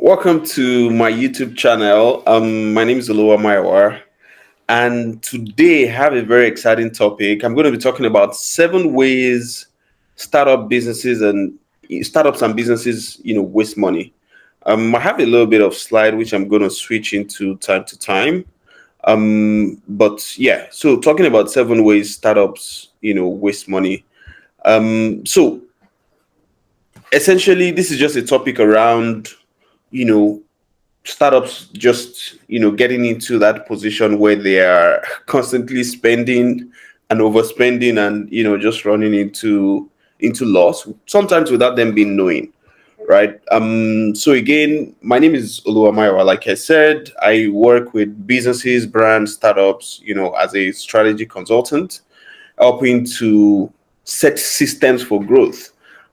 Welcome to my YouTube channel. My name is Oluwa Maiwa, and today I have a very exciting topic. I'm going to be talking about 7 ways startup businesses and startups and businesses, waste money. I have a little bit of slide which I'm going to switch into time to time. But yeah, so talking about 7 ways startups, waste money. So essentially, this is just a topic around, you know startups just getting into that position where they are constantly spending and overspending and just running into loss, sometimes without them being knowing, right? So again, my name is Oluwamayowa. Like I said, I work with businesses, brands, startups, as a strategy consultant, helping to set systems for growth.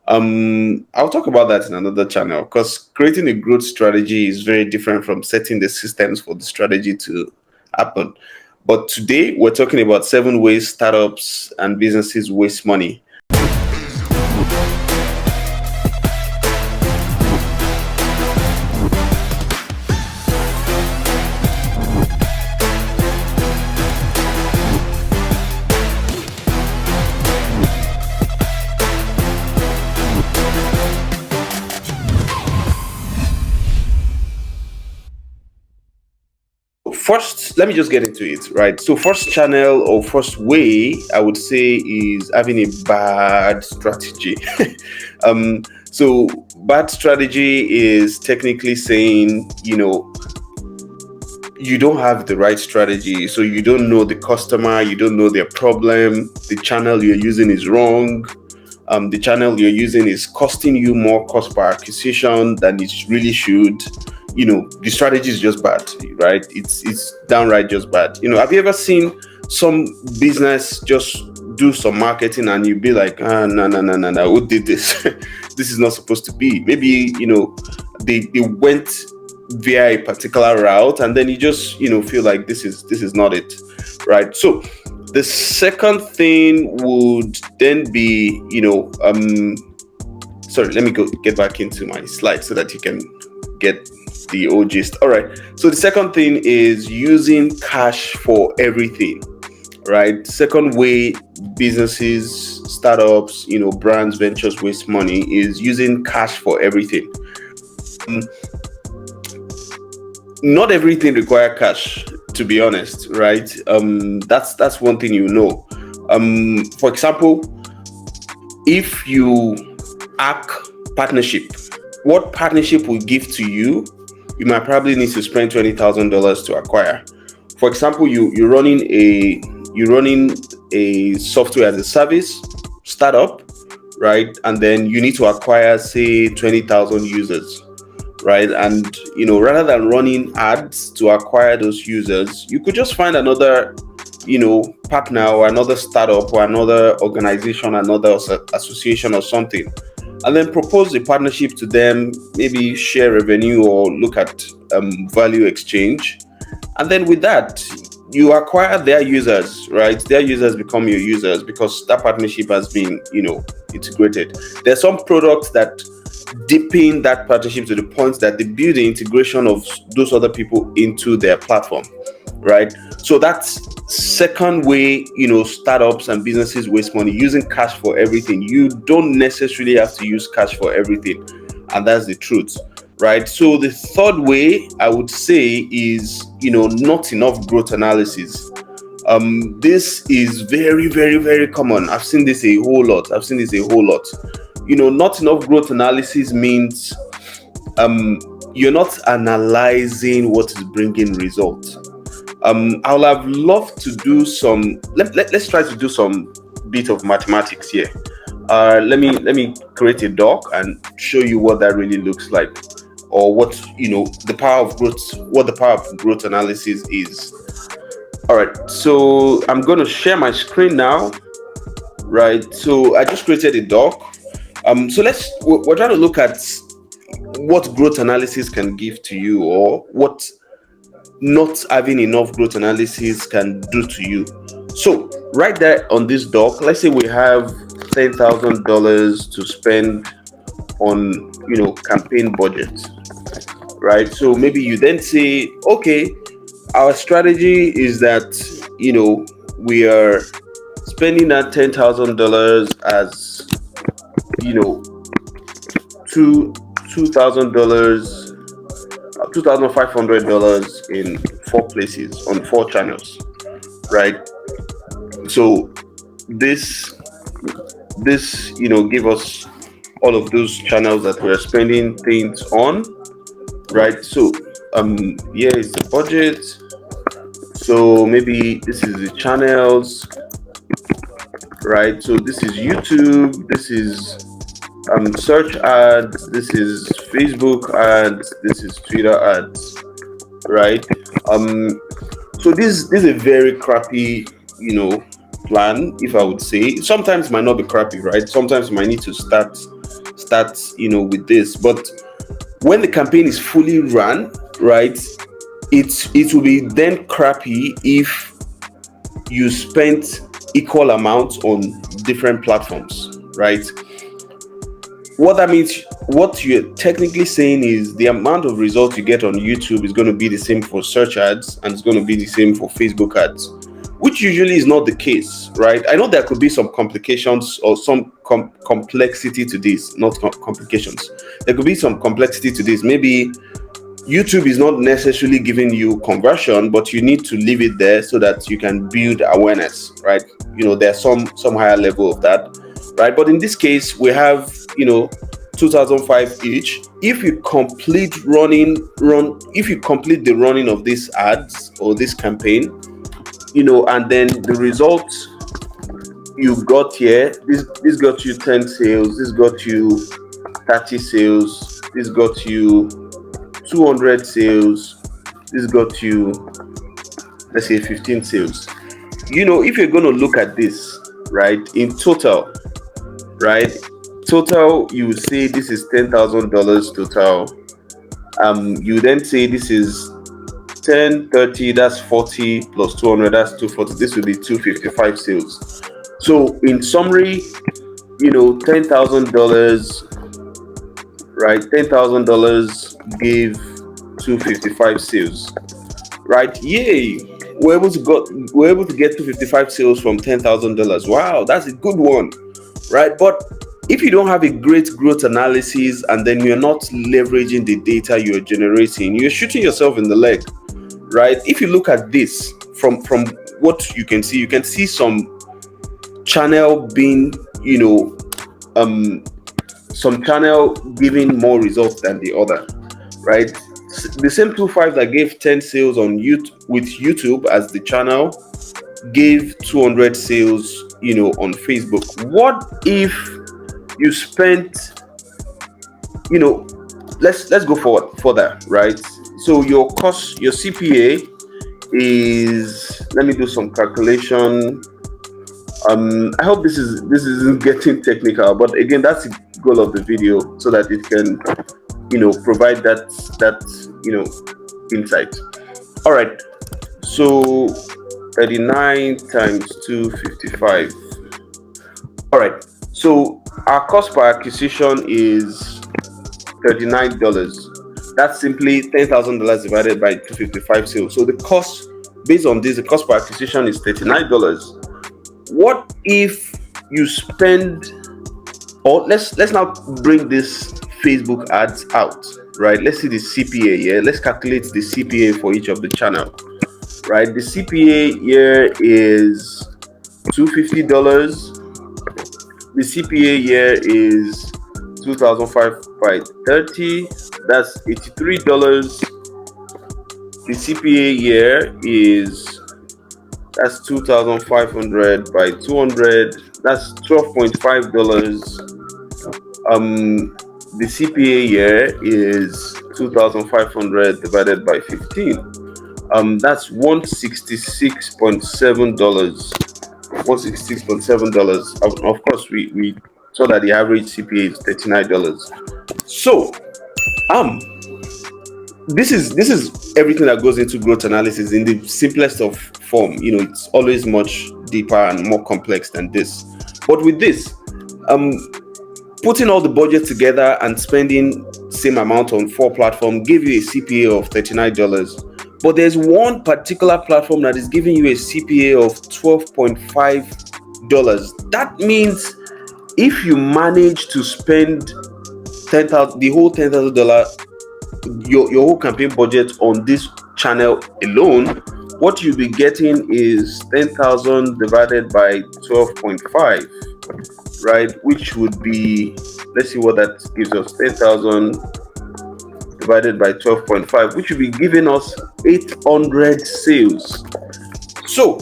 I'll talk about that in another channel, because creating a growth strategy is very different from setting the systems for the strategy to happen. But today we're talking about 7 ways startups and businesses waste money. First, let me just get into it, right? So, first channel or first way I would say is having a bad strategy. So, bad strategy is technically saying, you don't have the right strategy. So, you don't know the customer, you don't know their problem, the channel you're using is wrong. The channel you're using is costing you more cost per acquisition than it really should. The strategy is just bad, right? It's downright just bad. Have you ever seen some business just do some marketing and you be like, no, no, no, no, no, who did this? This is not supposed to be. Maybe they went via a particular route, and then you just feel like this is not it, right? So the second thing would then be, sorry, let me get back into my slide so that you can get the old gist. All right. So the second thing is using cash for everything, right? Second way businesses, startups, brands, ventures waste money is using cash for everything. Um, Not everything require cash, to be honest, right? That's one thing. For example, if you hack partnership, what partnership will give to you, you might probably need to spend $20,000 to acquire. For example, you're running a software as a service startup, right? And then you need to acquire, say, 20,000 users, right? And rather than running ads to acquire those users, you could just find another partner, or another startup, or another organization, another association or something, and then propose a partnership to them, maybe share revenue or look at value exchange. And then with that, you acquire their users, right? Their users become your users because that partnership has been integrated. There's some products that deepen that partnership to the point that they build the integration of those other people into their platform, right? So that's second way, startups and businesses waste money, using cash for everything. You don't necessarily have to use cash for everything, and that's the truth, right? So the third way I would say is, not enough growth analysis. This is very, very, very common. I've seen this a whole lot. Not enough growth analysis means you're not analyzing what is bringing results. I'll have loved to do some. Let's try to do some bit of mathematics here. Let me create a doc and show you what that really looks like, or what the power of growth, what the power of growth analysis is. All right, so I'm going to share my screen now, right? So I just created a doc. So we're trying to look at what growth analysis can give to you, or what not having enough growth analysis can do to you. So right there on this doc, let's say we have $10,000 to spend on campaign budget, right? So maybe you then say, okay, our strategy is that, we are spending that $10,000 as, $2,000, $2,500 in 4 places on 4 channels, right? So this give us all of those channels that we're spending things on, right? So here is the budget. So maybe this is the channels, right? So this is YouTube, this is search ads, this is Facebook ads, this is Twitter ads, right? So this is a very crappy, plan, if I would say. Sometimes it might not be crappy, right? Sometimes you might need to start, with this. But when the campaign is fully run, right, it will be then crappy if you spent equal amounts on different platforms, right? What that means, what you're technically saying is the amount of results you get on YouTube is going to be the same for search ads and it's going to be the same for Facebook ads, which usually is not the case, right? I know there could be some complications or some complexity to this, not complications. There could be some complexity to this. Maybe YouTube is not necessarily giving you conversion, but you need to leave it there so that you can build awareness, right? There's some higher level of that, right? But in this case, we have 2005 each. If you complete the running of these ads or this campaign, and then the results you got here, this got you 10 sales, this got you 30 sales, this got you 200 sales, this got you, let's say, 15 sales. If you're going to look at this, right, in total, right, you say this is $10,000 total. You then say this is 10, 30, that's 40 plus 200, that's 240. This will be 255 sales. So in summary, $10,000, right? $10,000 gave 255 sales, right? Yay! We're able to get 255 sales from $10,000. Wow, that's a good one, right? But if you don't have a great growth analysis and then you're not leveraging the data you're generating, you're shooting yourself in the leg, right? If you look at this from what you can see some channel being, some channel giving more results than the other, right? The same 25 that gave 10 sales on YouTube with YouTube as the channel gave 200 sales, on Facebook. What if you spent, let's go forward further, right? So your cost, your CPA is, let me do some calculation. I hope this isn't getting technical, but again, that's the goal of the video, so that it can, provide that insight. All right. So 39 times 255. All right. So our cost per acquisition is $39. That's simply $10,000 divided by 255 sales. So the cost, based on this, the cost per acquisition is $39. What if you spend, or let's now bring this Facebook ads out, right? Let's see the CPA here. Let's calculate the CPA for each of the channel, right? The CPA here is $250. The CPA here is 2,005 by 30. That's $83. The CPA here is, that's 2,500 by 200. That's $12.5. The CPA here is 2,500 divided by 15. That's $166.7. $166.7. Of course, we saw that the average CPA is $39. So, this is everything that goes into growth analysis in the simplest of form. It's always much deeper and more complex than this. But with this, putting all the budget together and spending same amount on 4 platforms gave you a CPA of $39. But there's one particular platform that is giving you a CPA of $12.5. That means if you manage to spend the whole $10,000, your whole campaign budget on this channel alone, what you'll be getting is 10,000 divided by 12.5, right? Which would be, let's see what that gives us. 10,000 divided by 12.5, which will be giving us 800 sales. So,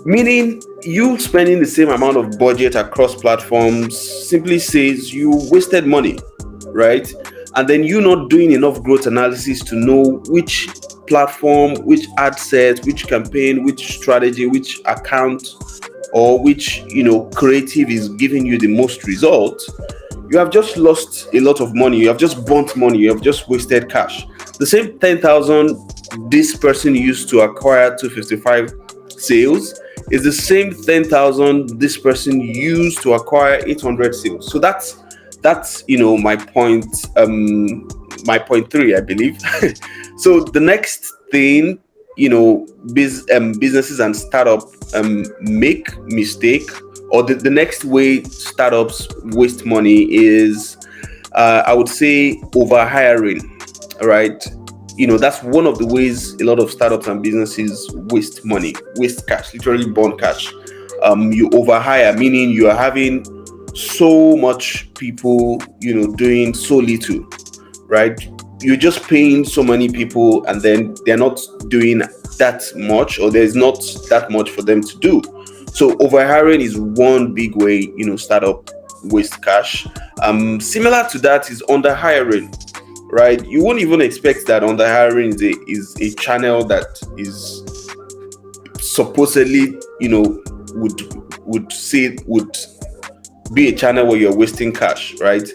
meaning you spending the same amount of budget across platforms simply says you wasted money, right? And then you not doing enough growth analysis to know which platform, which ad set, which campaign, which strategy, which account, or which creative is giving you the most result. You have just lost a lot of money. You have just burnt money. You have just wasted cash. The same 10,000 this person used to acquire 255 sales is the same 10,000 this person used to acquire 800 sales. So that's my point. My point 3, I believe. So the next thing businesses and startups make mistake, or the next way startups waste money is, I would say, over hiring, right? That's one of the ways a lot of startups and businesses waste money, waste cash, literally burn cash. You overhire, meaning you are having so much people, doing so little, right? You're just paying so many people and then they're not doing that much, or there's not that much for them to do. So overhiring is one big way, startup waste cash. Similar to that is underhiring, right? You won't even expect that underhiring is a channel that is supposedly, would be a channel where you're wasting cash, right?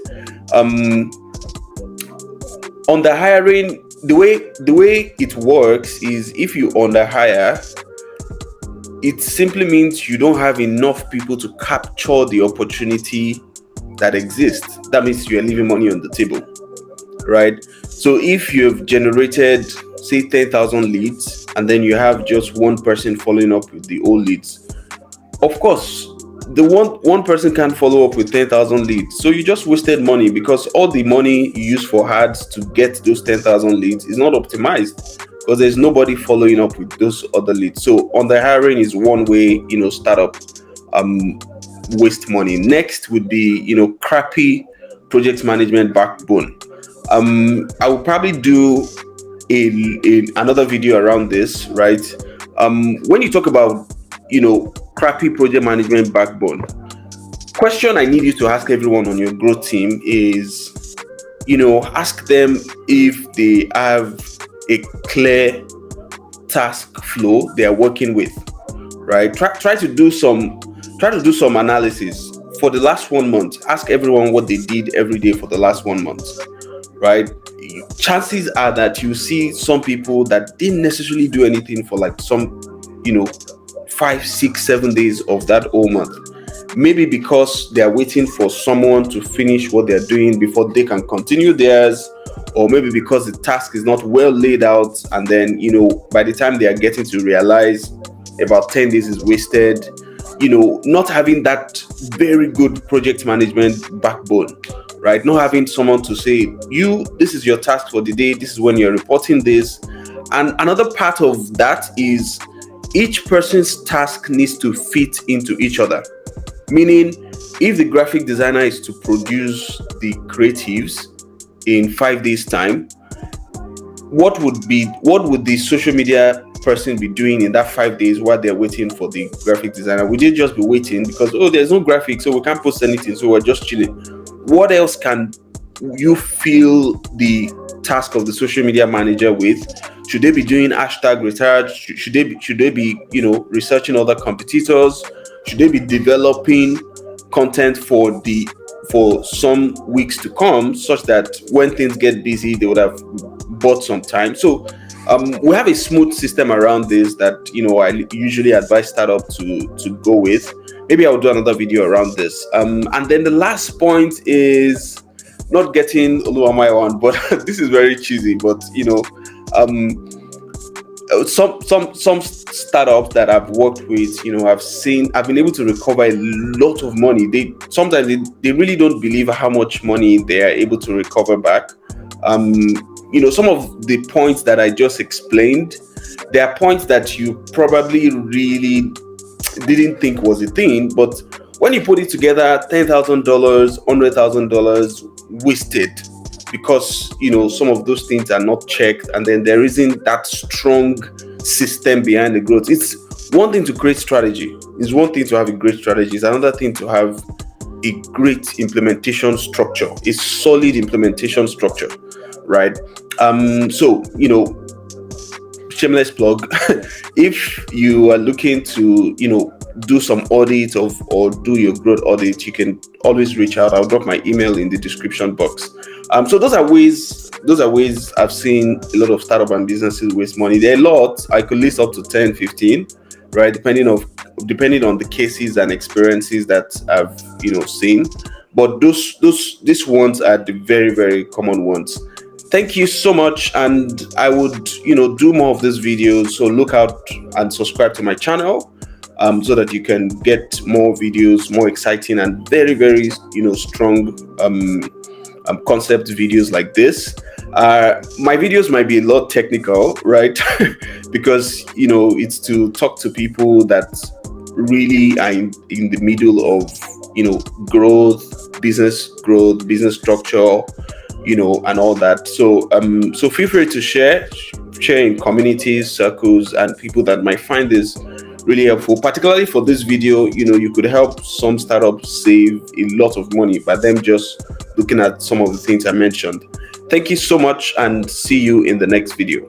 Underhiring, the way it works is, if you underhire, it simply means you don't have enough people to capture the opportunity that exists. That means you are leaving money on the table, right? So if you've generated, say, 10,000 leads, and then you have just one person following up with the old leads, of course, the one person can't follow up with 10,000 leads. So you just wasted money, because all the money you use for ads to get those 10,000 leads is not optimized, because there's nobody following up with those other leads. So underhiring is one way, startup waste money. Next would be, crappy project management backbone. I will probably do another video around this, right? When you talk about, crappy project management backbone, question I need you to ask everyone on your growth team is, ask them if they have a clear task flow they are working with, right? Try to do some analysis for the last 1 month. Ask everyone what they did every day for the last 1 month, right? Chances are that you see some people that didn't necessarily do anything for like some 5, 6, 7 days of that whole month. Maybe because they are waiting for someone to finish what they're doing before they can continue theirs, or maybe because the task is not well laid out, and then by the time they are getting to realize, about 10 days is wasted. Not having that very good project management backbone, right? Not having someone to say, this is your task for the day, this is when you're reporting this. And another part of that is, each person's task needs to fit into each other. Meaning, if the graphic designer is to produce the creatives in 5 days' time, what would the social media person be doing in that 5 days while they're waiting for the graphic designer? Would they just be waiting because, there's no graphic, so we can't post anything, so we're just chilling? What else can you fill the task of the social media manager with? Should they be doing hashtag research? Should they be researching other competitors? Should they be developing content for some weeks to come, such that when things get busy, they would have bought some time? So we have a smooth system around this that I usually advise startup to go with. maybe I'll do another video around this. And then the last point is not getting Oluwamai on, but this is very cheesy, but um, some startups that I've worked with, I've been able to recover a lot of money. They sometimes they really don't believe how much money they are able to recover back. Some of the points that I just explained, there are points that you probably really didn't think was a thing, but when you put it together, $10,000, $100,000 wasted because some of those things are not checked, and then there isn't that strong system behind the growth. It's one thing to create strategy. It's one thing to have a great strategy. It's another thing to have a great implementation structure, a solid implementation structure, right? So shameless plug. If you are looking to do some audit or do your growth audit, you can always reach out. I'll drop my email in the description box. So those are ways I've seen a lot of startup and businesses waste money. There are a lot. I could list up to 10, 15, right, depending on the cases and experiences that I've seen. But these ones are the very, very common ones. Thank you so much, and I would do more of these videos, so look out and subscribe to my channel so that you can get more videos, more exciting and very, very strong concept videos like this. My videos might be a lot technical, right? Because it's to talk to people that really are in the middle of growth, business structure, and all that. So feel free to share in communities, circles, and people that might find this really helpful. Particularly for this video, you could help some startups save a lot of money by them just looking at some of the things I mentioned. Thank you so much, and see you in the next video.